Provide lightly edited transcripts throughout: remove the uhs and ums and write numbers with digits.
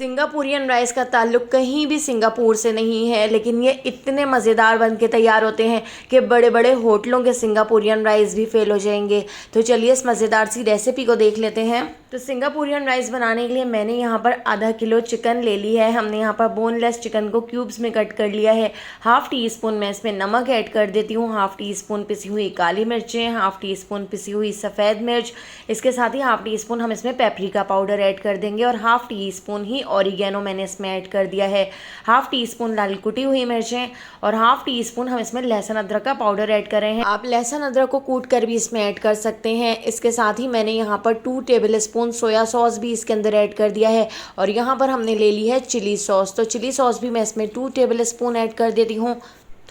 Singaporean rice का ताल्लुक कहीं भी सिंगापुर से नहीं है, लेकिन ये इतने मज़ेदार बन के तैयार होते हैं कि बड़े बड़े होटलों के सिंगापुरियन राइस भी फेल हो जाएंगे। तो चलिए इस मज़ेदार सी रेसिपी को देख लेते हैं। तो सिंगापुरियन राइस बनाने के लिए मैंने यहाँ पर आधा किलो चिकन ले ली है। हमने यहाँ पर बोनलेस चिकन को क्यूब्स में कट कर लिया है। हाफ़ टी स्पून मैं इसमें नमक ऐड कर देती हूँ, हाफ़ टी स्पून पिसी हुई काली मिर्चें, हाफ़ टी स्पून पिसी हुई सफ़ेद मिर्च, इसके साथ ही हाफ़ टी स्पून हम इसमें पेपरिका पाउडर ऐड कर देंगे और हाफ़ टी स्पून ही ऑरिगेनो मैंने इसमें ऐड कर दिया है। हाफ़ टी स्पून लाल कुटी हुई मिर्चें और हाफ़ टी स्पून हम इसमें लहसुन अदरक का पाउडर ऐड कर रहे हैं। आप लहसुन अदरक को कूट कर भी इसमें ऐड कर सकते हैं। इसके साथ ही मैंने यहाँ पर 2 टेबल स्पून सोया सॉस भी इसके अंदर ऐड कर दिया है और यहाँ पर हमने ले ली है चिली सॉस। तो चिली सॉस भी मैं इसमें 2 टेबल स्पून ऐड कर देती हूँ।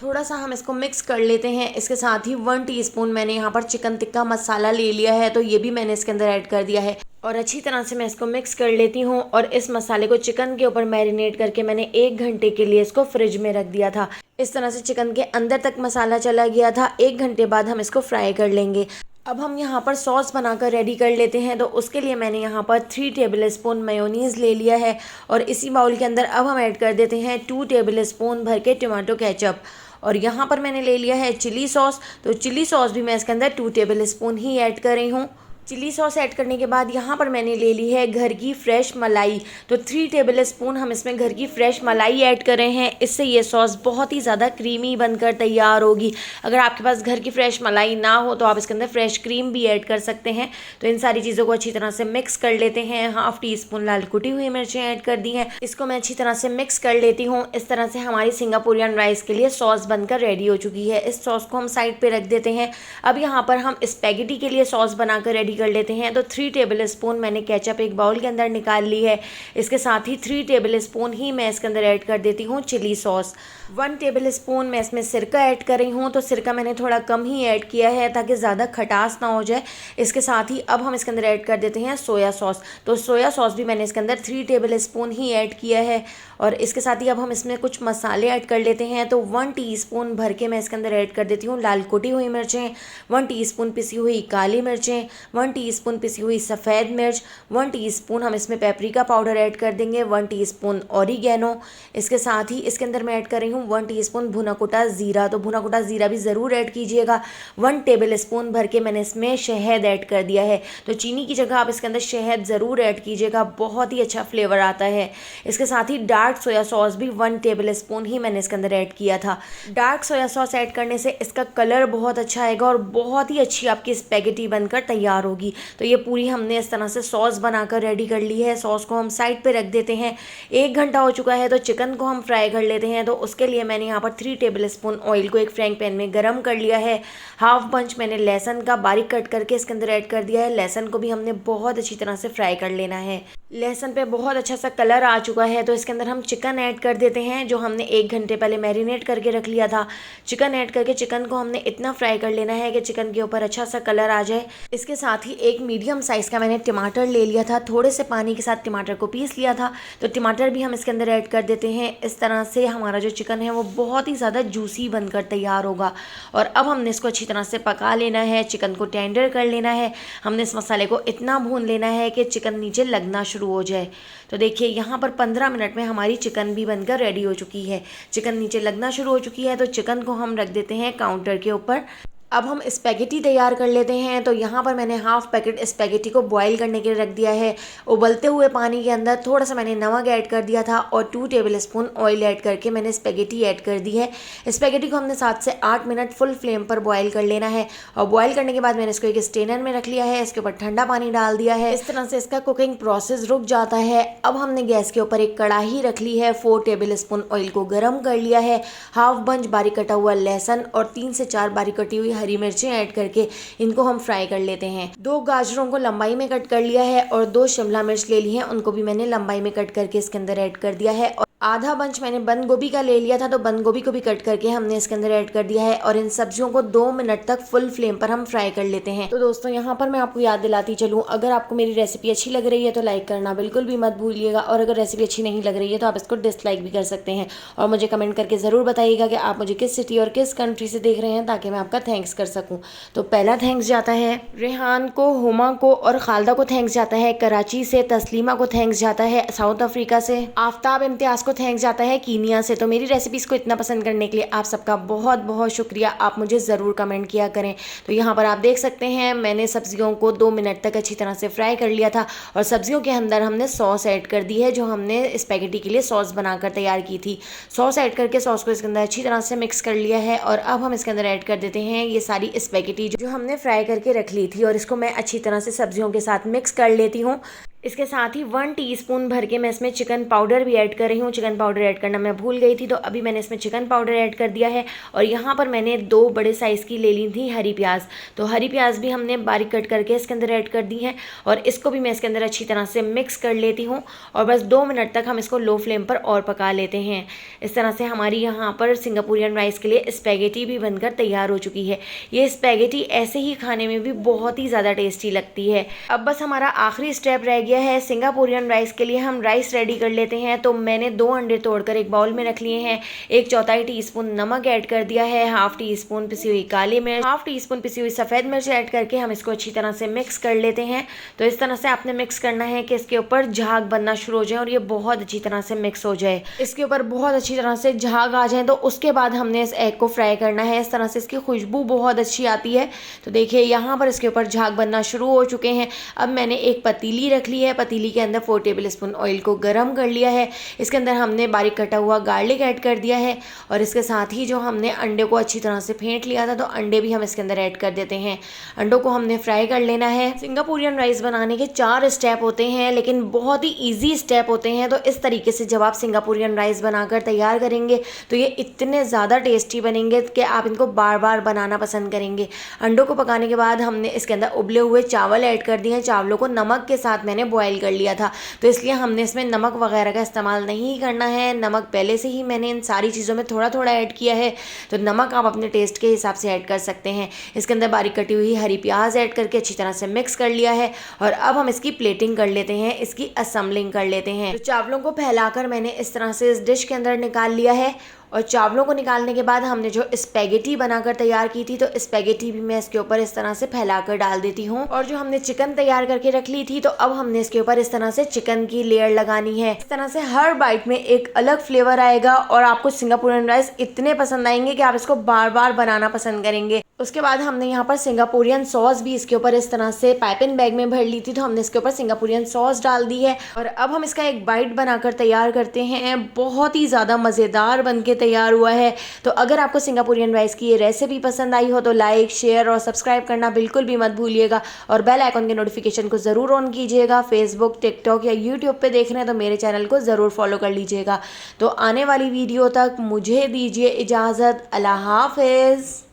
थोड़ा सा हम इसको मिक्स कर लेते हैं। इसके साथ ही 1 टीस्पून मैंने यहाँ पर चिकन टिक्का मसाला ले लिया है, तो ये भी मैंने इसके अंदर ऐड कर दिया है और अच्छी तरह से मैं इसको मिक्स कर लेती हूँ। और इस मसाले को चिकन के ऊपर मैरिनेट करके मैंने 1 घंटे के लिए इसको फ्रिज में रख दिया था। इस तरह से चिकन के अंदर तक मसाला चला गया था। 1 घंटे बाद हम इसको फ्राई कर लेंगे। अब हम यहाँ पर सॉस बनाकर रेडी कर लेते हैं। तो उसके लिए मैंने यहाँ पर 3 टेबल स्पून मेयोनीज़ ले लिया है और इसी बाउल के अंदर अब हम ऐड कर देते हैं 2 टेबल स्पून भर के टमाटो केचप। और यहाँ पर मैंने ले लिया है चिली सॉस। तो चिली सॉस भी मैं इसके अंदर 2 टेबल स्पून ही ऐड कर रही हूँ। चिली सॉस ऐड करने के बाद यहाँ पर मैंने ले ली है घर की फ्रेश मलाई। तो 3 टेबल स्पून हम इसमें घर की फ्रेश मलाई ऐड कर रहे हैं। इससे ये सॉस बहुत ही ज़्यादा क्रीमी बनकर तैयार होगी। अगर आपके पास घर की फ्रेश मलाई ना हो तो आप इसके अंदर फ्रेश क्रीम भी ऐड कर सकते हैं। तो इन सारी चीज़ों को अच्छी तरह से मिक्स कर लेते हैं। हाफ़ टी स्पून लाल कुटी हुई मिर्चें ऐड कर दी हैं। इसको मैं अच्छी तरह से मिक्स कर लेती हूँ। इस तरह से हमारी सिंगापुरियन राइस के लिए सॉस बनकर रेडी हो चुकी है। इस सॉस को हम साइड पर रख देते हैं। अब यहाँ पर हम स्पैगेटी के लिए सॉस बनाकर रेडी कर लेते हैं। तो 3 टेबल स्पून मैंने केचप एक बाउल के अंदर निकाल ली है। इसके साथ ही 3 टेबल स्पून ही मैं इसके अंदर ऐड कर देती हूँ चिली सॉस। 1 टेबल स्पून मैं इसमें सिरका ऐड कर रही हूँ। तो सिरका मैंने थोड़ा कम ही ऐड किया है ताकि ज़्यादा खटास ना हो जाए। इसके साथ ही अब हम इसके अंदर ऐड कर देते हैं सोया सॉस। तो सोया सॉस भी मैंने इसके अंदर 3 टेबल स्पून ही ऐड किया है। और इसके साथ ही अब हम इसमें कुछ मसाले ऐड कर लेते हैं। तो 1 टीस्पून भर के मैं इसके अंदर ऐड कर देती हूँ लाल कुटी हुई मिर्चें, 1 टीस्पून पिसी हुई काली मिर्चें, 1 टीस्पून पिसी हुई सफ़ेद मिर्च, 1 टीस्पून हम इसमें पेपरिका पाउडर ऐड कर देंगे, 1 टीस्पून ऑरिगेनो। इसके साथ ही इसके अंदर मैं ऐड कर रही हूँ 1 टीस्पून भुना कुटा ज़ीरा। तो भुना कुटा ज़ीरा भी ज़रूर ऐड कीजिएगा। 1 टेबल स्पून भर के मैंने इसमें शहद ऐड कर दिया है। तो चीनी की जगह आप इसके अंदर शहद ज़रूर ऐड कीजिएगा, बहुत ही अच्छा फ्लेवर आता है। इसके साथ ही डार्क सोया सॉस भी 1 टेबल स्पून ही मैंने इसके अंदर ऐड किया था। डार्क सोया सॉस ऐड करने से इसका कलर बहुत अच्छा आएगा और बहुत ही अच्छी आपकी स्पैगेटी बनकर तैयार होगी। तो ये पूरी हमने इस तरह से सॉस बनाकर रेडी कर ली है। सॉस को हम साइड पे रख देते हैं। 1 घंटा हो चुका है तो चिकन को हम फ्राई कर लेते हैं। तो उसके लिए मैंने यहाँ पर 3 टेबल स्पून ऑयल को एक फ्राइंग पैन में गर्म कर लिया है। हाफ पंच मैंने लहसुन का बारीक कट करके इसके अंदर ऐड कर दिया है। लहसुन को भी हमने बहुत अच्छी तरह से फ्राई कर लेना है। लहसुन पे बहुत अच्छा सा कलर आ चुका है तो इसके अंदर हम चिकन ऐड कर देते हैं जो हमने 1 घंटे पहले मैरिनेट करके रख लिया था। चिकन ऐड करके चिकन को हमने इतना फ्राई कर लेना है कि चिकन के ऊपर अच्छा सा कलर आ जाए। इसके साथ ही एक मीडियम साइज़ का मैंने टमाटर ले लिया था, थोड़े से पानी के साथ टमाटर को पीस लिया था। तो टमाटर भी हम इसके अंदर ऐड कर देते हैं। इस तरह से हमारा जो चिकन है वो बहुत ही ज़्यादा जूसी बनकर तैयार होगा। और अब हमने इसको अच्छी तरह से पका लेना है, चिकन को टेंडर कर लेना है। हमने इस मसाले को इतना भून लेना है कि चिकन नीचे लगना शुरू हो जाए। तो देखिए यहाँ पर 15 मिनट में हमारी चिकन भी बनकर रेडी हो चुकी है। चिकन नीचे लगना शुरू हो चुकी है तो चिकन को हम रख देते हैं काउंटर के ऊपर। अब हम स्पैगेटी तैयार कर लेते हैं। तो यहाँ पर मैंने हाफ़ पैकेट स्पैगेटी को बॉईल करने के लिए रख दिया है। उबलते हुए पानी के अंदर थोड़ा सा मैंने नमक ऐड कर दिया था और 2 टेबल स्पून ऑयल ऐड करके मैंने स्पैगेटी ऐड कर दी है। स्पैगेटी को हमने 7 से 8 मिनट फुल फ्लेम पर बॉयल कर लेना है। और बॉयल करने के बाद मैंने इसको एक स्टेनर में रख लिया है। इसके ऊपर ठंडा पानी डाल दिया है। इस तरह से इसका कुकिंग प्रोसेस रुक जाता है। अब हमने गैस के ऊपर एक कढ़ाई रख ली है। 4 टेबल स्पून ऑयल को गर्म कर लिया है। हाफ बंच बारीक कटा हुआ लहसुन और 3 से 4 बारीक कटी हुई हरी मिर्चें ऐड करके इनको हम फ्राई कर लेते हैं। 2 गाजरों को लंबाई में कट कर लिया है और 2 शिमला मिर्च ले ली हैं, उनको भी मैंने लंबाई में कट करके इसके अंदर ऐड कर दिया है। और आधा बंच मैंने बंद गोभी का ले लिया था, तो बंद गोभी को भी कट करके हमने इसके अंदर ऐड कर दिया है और इन सब्जियों को 2 मिनट तक फुल फ्लेम पर हम फ्राई कर लेते हैं। तो दोस्तों यहाँ पर मैं आपको याद दिलाती चलूँ, अगर आपको मेरी रेसिपी अच्छी लग रही है तो लाइक करना बिल्कुल भी मत भूलिएगा, और अगर रेसिपी अच्छी नहीं लग रही है तो आप इसको डिसलाइक भी कर सकते हैं। और मुझे कमेंट करके ज़रूर बताइएगा कि आप मुझे किस सिटी और किस कंट्री से देख रहे हैं, ताकि मैं आपका थैंक्स कर सकूँ। तो पहला थैंक्स जाता है रेहान को, हुमा को और खालदा को थैंक्स जाता है कराची से, तस्लीमा को थैंक्स जाता है साउथ अफ्रीका से, आफ्ताब इम्तियाज़ को थैंक्स जाता है कीनिया से। तो मेरी रेसिपीज़ को इतना पसंद करने के लिए आप सबका बहुत बहुत शुक्रिया। आप मुझे ज़रूर कमेंट किया करें। तो यहाँ पर आप देख सकते हैं मैंने सब्जियों को 2 मिनट तक अच्छी तरह से फ्राई कर लिया था और सब्जियों के अंदर हमने सॉस ऐड कर दी है, जो हमने स्पैगेटी के लिए सॉस बनाकर तैयार की थी। सॉस ऐड करके सॉस को इसके अंदर अच्छी तरह से मिक्स कर लिया है और अब हम इसके अंदर ऐड कर देते हैं ये सारी स्पैगेटी जो हमने फ्राई करके रख ली थी, और इसको मैं अच्छी तरह से सब्जियों के साथ मिक्स कर लेती हूँ। इसके साथ ही 1 टीस्पून भर के मैं इसमें चिकन पाउडर भी ऐड कर रही हूँ। चिकन पाउडर ऐड करना मैं भूल गई थी, तो अभी मैंने इसमें चिकन पाउडर ऐड कर दिया है। और यहाँ पर मैंने 2 बड़े साइज़ की ले ली थी हरी प्याज, तो हरी प्याज भी हमने बारीक कट करके इसके अंदर ऐड कर दी है और इसको भी मैं इसके अंदर अच्छी तरह से मिक्स कर लेती हूँ और बस 2 मिनट तक हम इसको लो फ्लेम पर और पका लेते हैं। इस तरह से हमारी यहाँ पर सिंगापुरियन राइस के लिए स्पैगेटी भी बनकर तैयार हो चुकी है। ये स्पैगेटी ऐसे ही खाने में भी बहुत ही ज़्यादा टेस्टी लगती है। अब बस हमारा आखिरी स्टेप रह गया है। सिंगापुरियन राइस के लिए हम राइस रेडी कर लेते हैं। तो मैंने 2 अंडे तोड़कर एक बाउल में रख लिए हैं, 1/4 टीस्पून नमक ऐड कर दिया है, 1/2 टीस्पून पिसी हुई काली मिर्च, 1/2 टीस्पून पिसी हुई सफ़ेद मिर्च ऐड करके हम इसको अच्छी तरह से मिक्स कर लेते हैं। तो इस तरह से आपने मिक्स करना है कि इसके ऊपर झाग बनना शुरू हो जाए और ये बहुत अच्छी तरह से मिक्स हो जाए। इसके ऊपर बहुत अच्छी तरह से झाग आ जाए तो उसके बाद हमने इस एग को फ्राई करना है। इस तरह से इसकी खुशबू बहुत अच्छी आती है। तो देखिए यहाँ पर इसके ऊपर झाग बनना शुरू हो चुके हैं। अब मैंने एक पतीली रख ली है, पतीली के अंदर 4 टेबलस्पून ऑयल को गरम कर लिया है। इसके अंदर हमने बारीक कटा हुआ गार्लिक ऐड कर दिया है और इसके साथ ही जो हमने अंडे को अच्छी तरह से फेंट लिया था, तो अंडे भी हम इसके अंदर ऐड कर देते हैं। अंडों को हमने फ्राई कर लेना है। सिंगापुरियन राइस बनाने के 4 स्टेप होते हैं, लेकिन बहुत ही ईजी स्टेप होते हैं। तो इस तरीके से जब आप सिंगापुरियन राइस बनाकर तैयार करेंगे तो ये इतने ज़्यादा टेस्टी बनेंगे कि आप इनको बार बार बनाना पसंद करेंगे। अंडों को पकाने के बाद हमने इसके अंदर उबले हुए चावल ऐड कर दिए हैं। चावलों को नमक के साथ मैंने बॉयल कर लिया था, तो इसलिए हमने इसमें नमक वगैरह का इस्तेमाल नहीं करना है। नमक पहले से ही मैंने इन सारी चीज़ों में थोड़ा थोड़ा ऐड किया है, तो नमक आप अपने टेस्ट के हिसाब से ऐड कर सकते हैं। इसके अंदर बारीक कटी हुई हरी प्याज ऐड करके अच्छी तरह से मिक्स कर लिया है और अब हम इसकी प्लेटिंग कर लेते हैं, इसकी असेंबलिंग कर लेते हैं। तो चावलों को फैलाकर मैंने इस तरह से इस डिश के अंदर निकाल लिया है और चावलों को निकालने के बाद हमने जो स्पैगेटी बनाकर तैयार की थी, तो स्पैगेटी भी मैं इसके ऊपर इस तरह से फैलाकर डाल देती हूँ। और जो हमने चिकन तैयार करके रख ली थी, तो अब हमने इसके ऊपर इस तरह से चिकन की लेयर लगानी है। इस तरह से हर बाइट में एक अलग फ्लेवर आएगा और आपको सिंगापुरियन राइस इतने पसंद आएंगे कि आप इसको बार बार बनाना पसंद करेंगे। उसके बाद हमने यहाँ पर सिंगापुरियन सॉस भी इसके ऊपर इस तरह से पाइपिंग बैग में भर ली थी, तो हमने इसके ऊपर सिंगापुरियन सॉस डाल दी है और अब हम इसका एक बाइट बनाकर तैयार करते हैं। बहुत ही ज़्यादा मज़ेदार बनके तैयार हुआ है। तो अगर आपको सिंगापुरियन राइस की ये रेसिपी पसंद आई हो तो लाइक, शेयर और सब्सक्राइब करना बिल्कुल भी मत भूलिएगा और बेल आइकन के नोटिफिकेशन को ज़रूर ऑन कीजिएगा। फेसबुक, टिकटॉक या यूट्यूब पे देख रहे हैं तो मेरे चैनल को ज़रूर फॉलो कर लीजिएगा। तो आने वाली वीडियो तक मुझे दीजिए इजाज़त। अल्लाह हाफ़िज़।